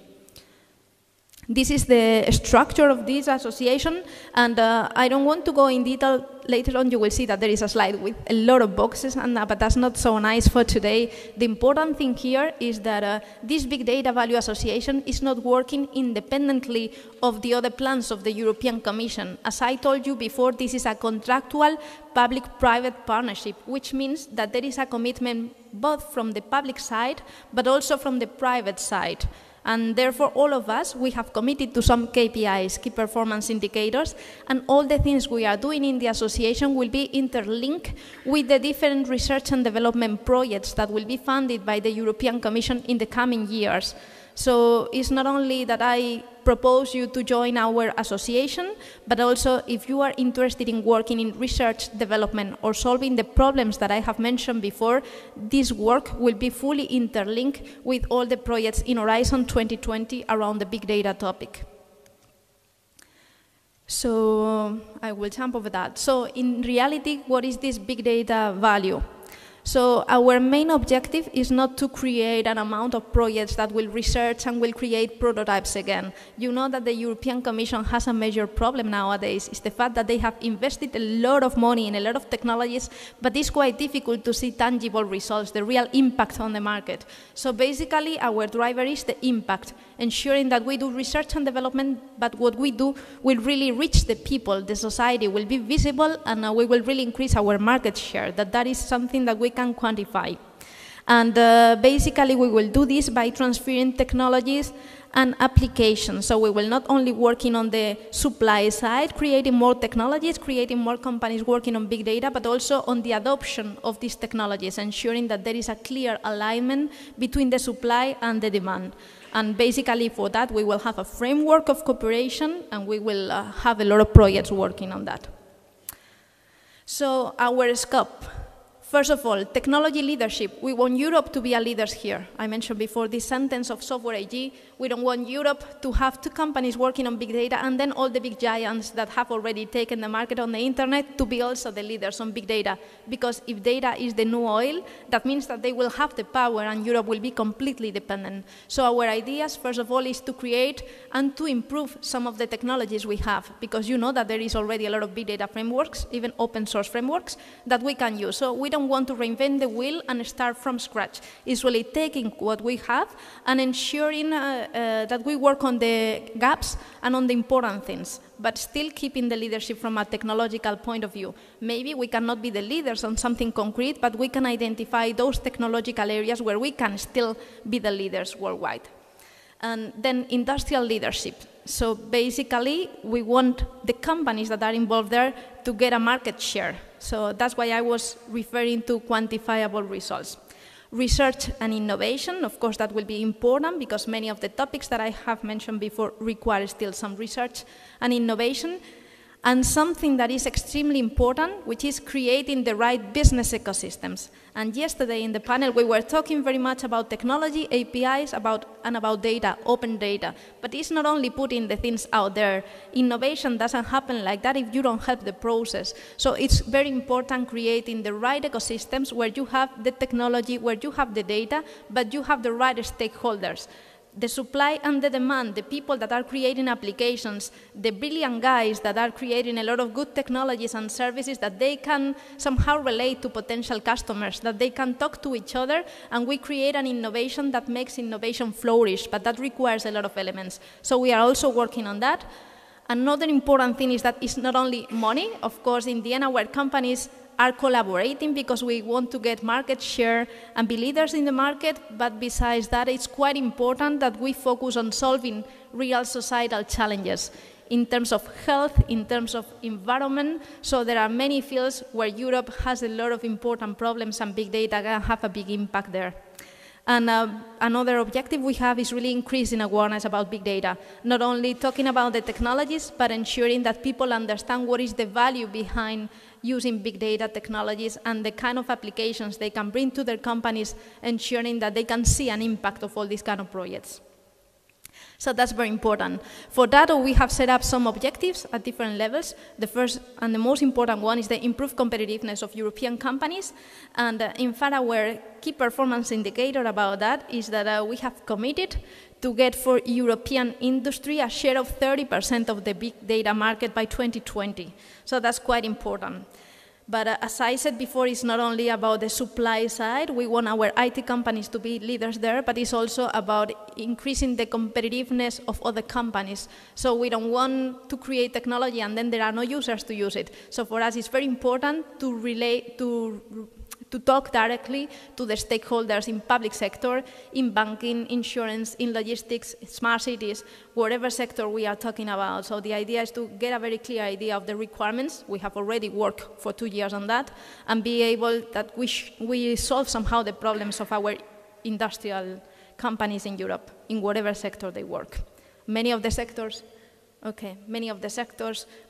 This is the structure of this association, and I don't want to go in detail. Later on you will see that there is a slide with a lot of boxes, but that's not so nice for today. The important thing here is that this Big Data Value Association is not working independently of the other plans of the European Commission. As I told you before, this is a contractual public-private partnership, which means that there is a commitment both from the public side, but also from the private side. And therefore, all of us, we have committed to some KPIs, key performance indicators, and all the things we are doing in the association will be interlinked with the different research and development projects that will be funded by the European Commission in the coming years. So it's not only that I propose you to join our association, but also if you are interested in working in research development or solving the problems that I have mentioned before, this work will be fully interlinked with all the projects in Horizon 2020 around the big data topic. So I will jump over that. So in reality, what is this big data value? So our main objective is not to create an amount of projects that will research and will create prototypes again. You know that the European Commission has a major problem nowadays. It's the fact that they have invested a lot of money in a lot of technologies, but it's quite difficult to see tangible results, the real impact on the market. So basically, our driver is the impact, ensuring that we do research and development, but what we do will really reach the people, the society will be visible, and we will really increase our market share. That is something that we can quantify. And basically, we will do this by transferring technologies and applications. So we will not only working on the supply side, creating more technologies, creating more companies working on big data, but also on the adoption of these technologies, ensuring that there is a clear alignment between the supply and the demand. And basically for that, we will have a framework of cooperation, and we will have a lot of projects working on that. So our scope. First of all, technology leadership. We want Europe to be a leader here. I mentioned before this sentence of Software AG. We don't want Europe to have two companies working on big data and then all the big giants that have already taken the market on the internet to be also the leaders on big data. Because if data is the new oil, that means that they will have the power and Europe will be completely dependent. So our ideas, first of all, is to create and to improve some of the technologies we have. Because you know that there is already a lot of big data frameworks, even open source frameworks, that we can use. So we don't want to reinvent the wheel and start from scratch. It's really taking what we have and ensuring that we work on the gaps and on the important things, but still keeping the leadership from a technological point of view. Maybe we cannot be the leaders on something concrete, but we can identify those technological areas where we can still be the leaders worldwide. And then industrial leadership. So basically, we want the companies that are involved there to get a market share. So that's why I was referring to quantifiable results. Research and innovation, of course, that will be important because many of the topics that I have mentioned before require still some research and innovation. And something that is extremely important, which is creating the right business ecosystems. And yesterday in the panel, we were talking very much about technology, APIs, and about data, open data. But it's not only putting the things out there. Innovation doesn't happen like that if you don't help the process. So it's very important creating the right ecosystems where you have the technology, where you have the data, but you have the right stakeholders. the supply and the demand, the people that are creating applications, the brilliant guys that are creating a lot of good technologies and services that they can somehow relate to potential customers, that they can talk to each other, and we create an innovation that makes innovation flourish, but that requires a lot of elements. So we are also working on that. Another important thing is that it's not only money. Of course, in the end, our companies are collaborating because we want to get market share and be leaders in the market, but besides that, it's quite important that we focus on solving real societal challenges in terms of health, in terms of environment. So there are many fields where Europe has a lot of important problems and big data can have a big impact there. And another objective we have is really increasing awareness about big data, not only talking about the technologies, but ensuring that people understand what is the value behind using big data technologies and the kind of applications they can bring to their companies, ensuring that they can see an impact of all these kind of projects. So that's very important. For that, we have set up some objectives at different levels. The first and the most important one is the improved competitiveness of European companies. And in fact, our key performance indicator about that is that we have committed to get for European industry a share of 30% of the big data market by 2020. So that's quite important. But as I said before, it's not only about the supply side. We want our IT companies to be leaders there, but it's also about increasing the competitiveness of other companies. So we don't want to create technology and then there are no users to use it. So for us, it's very important to talk directly to the stakeholders in public sector, in banking, insurance, in logistics, smart cities, whatever sector we are talking about. So the idea is to get a very clear idea of the requirements. We have already worked for 2 years on that, and be able that we solve somehow the problems of our industrial companies in Europe, in whatever sector they work. Many of the sectors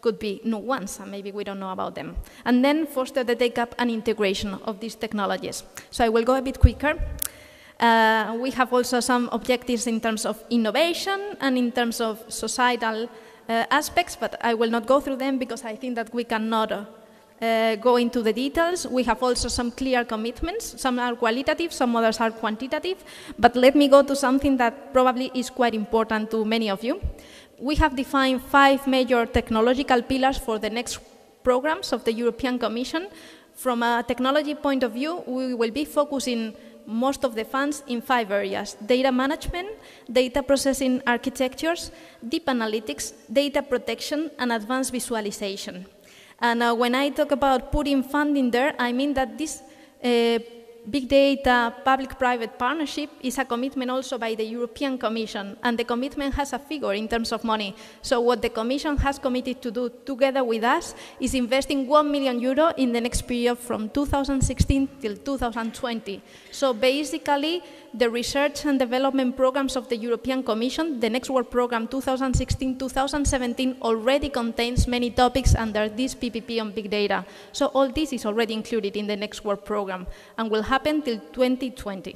could be new ones, and maybe we don't know about them. And then foster the take-up and integration of these technologies. So I will go a bit quicker. We have also some objectives in terms of innovation and in terms of societal aspects, but I will not go through them because I think that we cannot go into the details. We have also some clear commitments. Some are qualitative, some others are quantitative. But let me go to something that probably is quite important to many of you. We have defined 5 major technological pillars for the next programs of the European Commission. From a technology point of view, we will be focusing most of the funds in 5 areas: data management, data processing architectures, deep analytics, data protection, and advanced visualization. And when I talk about putting funding there, I mean that this big data public-private partnership is a commitment also by the European Commission, and the commitment has a figure in terms of money. So what the Commission has committed to do together with us is investing €1 million in the next period from 2016 till 2020. So basically, the research and development programs of the European Commission, the next work program 2016-2017 already contains many topics under this PPP on big data. So all this is already included in the next work program and will happen till 2020.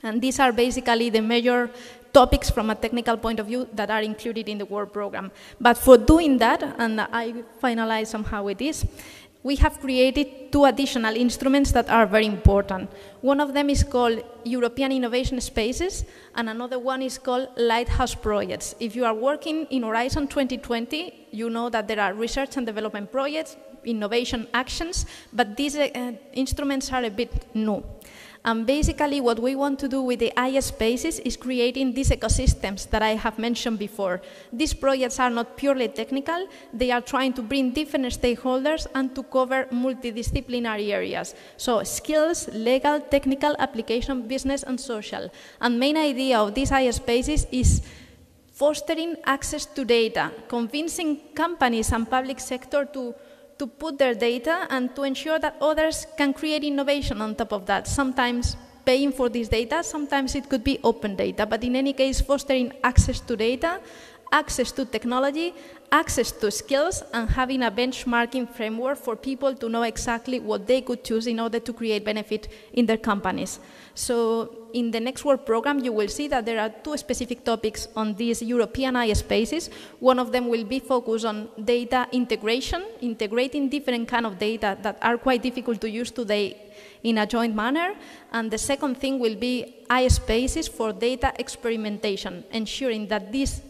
And these are basically the major topics from a technical point of view that are included in the work program. But for doing that, and I finalize somehow with this, we have created 2 additional instruments that are very important. One of them is called European Innovation Spaces, and another one is called Lighthouse Projects. If you are working in Horizon 2020, you know that there are research and development projects, innovation actions, but these instruments are a bit new. And basically what we want to do with the IS spaces is creating these ecosystems that I have mentioned before. These projects are not purely technical. They are trying to bring different stakeholders and to cover multidisciplinary areas. So skills, legal, technical, application, business, and social. And main idea of these IS spaces is fostering access to data, convincing companies and public sector to put their data and to ensure that others can create innovation on top of that. Sometimes paying for this data, sometimes it could be open data, but in any case, fostering access to data access to technology, access to skills, and having a benchmarking framework for people to know exactly what they could choose in order to create benefit in their companies. So in the next work program, you will see that there are two specific topics on these European iSpaces. One of them will be focused on data integration, integrating different kind of data that are quite difficult to use today in a joint manner. And the second thing will be iSpaces for data experimentation, ensuring that these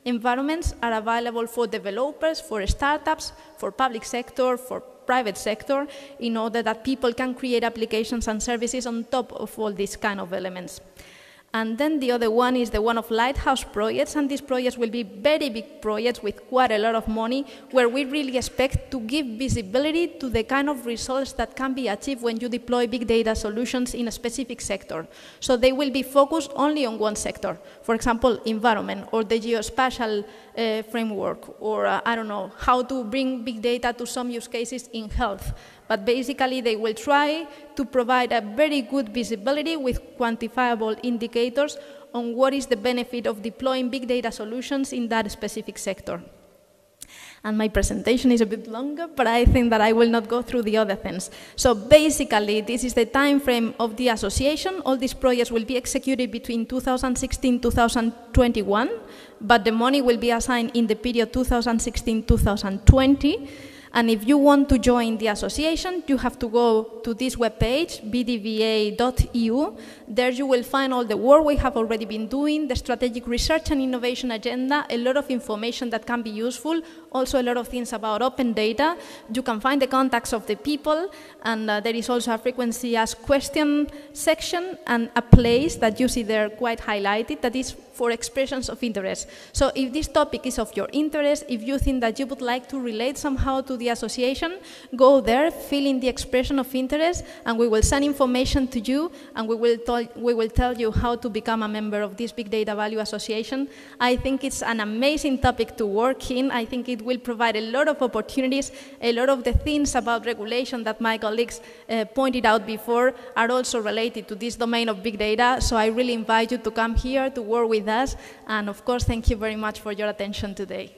environments are available for developers, for startups, for public sector, for private sector, in order that people can create applications and services on top of all these kind of elements. And then the other one is the one of lighthouse projects, and these projects will be very big projects with quite a lot of money, where we really expect to give visibility to the kind of results that can be achieved when you deploy big data solutions in a specific sector. So they will be focused only on one sector, for example, environment, or the geospatial framework, or I don't know, how to bring big data to some use cases in health. But basically, they will try to provide a very good visibility with quantifiable indicators on what is the benefit of deploying big data solutions in that specific sector. And my presentation is a bit longer, but I think that I will not go through the other things. So basically, this is the time frame of the association. All these projects will be executed between 2016-2021, but the money will be assigned in the period 2016-2020. And if you want to join the association, you have to go to this webpage, bdva.eu. There you will find all the work we have already been doing, the strategic research and innovation agenda, a lot of information that can be useful, also a lot of things about open data. You can find the contacts of the people, and there is also a frequently asked question section and a place that you see there quite highlighted that is for expressions of interest. So if this topic is of your interest, if you think that you would like to relate somehow to the association, go there, fill in the expression of interest, and we will send information to you, and we will tell you how to become a member of this Big Data Value Association. I think it's an amazing topic to work in. I think it will provide a lot of opportunities. A lot of the things about regulation that my colleagues pointed out before are also related to this domain of big data. So I really invite you to come here to work with us. And of course, thank you very much for your attention today.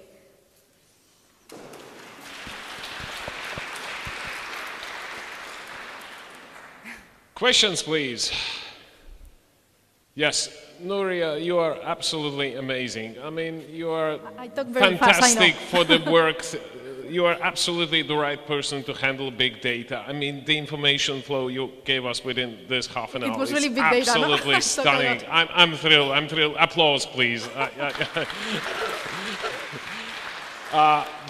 Questions, please. Yes, Nuria, you are absolutely amazing. I mean, you are fantastic for the work. You are absolutely the right person to handle big data. I mean, the information flow you gave us within this half an hour was really is big data, absolutely no? stunning. I'm thrilled. I'm thrilled. Applause, please.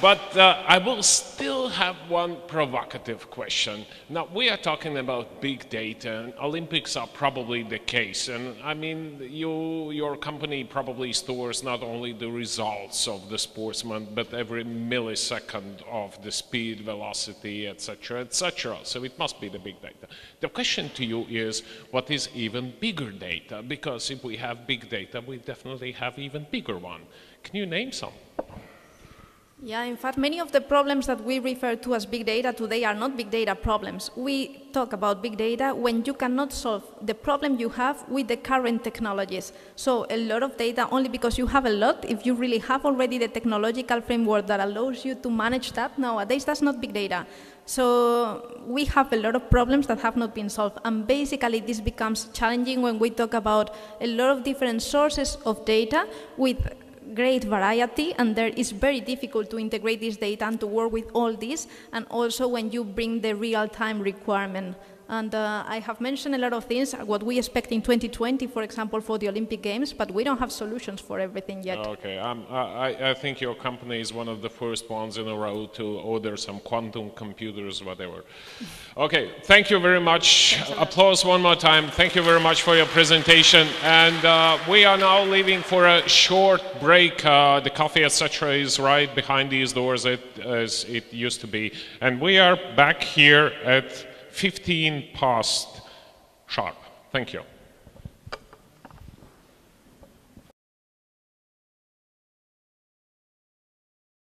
But I will still have one provocative question. Now, we are talking about big data, and Olympics are probably the case. And I mean, your company probably stores not only the results of the sportsman, but every millisecond of the speed, velocity, etc., etc. So it must be the big data. The question to you is, what is even bigger data? Because if we have big data, we definitely have even bigger one. Can you name some? Yeah, in fact, many of the problems that we refer to as big data today are not big data problems. We talk about big data when you cannot solve the problem you have with the current technologies. So a lot of data, only because you have a lot, if you really have already the technological framework that allows you to manage that, nowadays that's not big data. So we have a lot of problems that have not been solved. And basically this becomes challenging when we talk about a lot of different sources of data with great variety, and there is very difficult to integrate this data and to work with all this, and also when you bring the real-time requirement. And I have mentioned a lot of things, what we expect in 2020, for example, for the Olympic Games, but we don't have solutions for everything yet. Okay, I think your company is one of the first ones in a row to order some quantum computers, whatever. Okay, thank you very much. Applause one more time. Thank you very much for your presentation. And we are now leaving for a short break. The coffee, etc., is right behind these doors as it used to be. And we are back here at 15 past sharp. Thank you.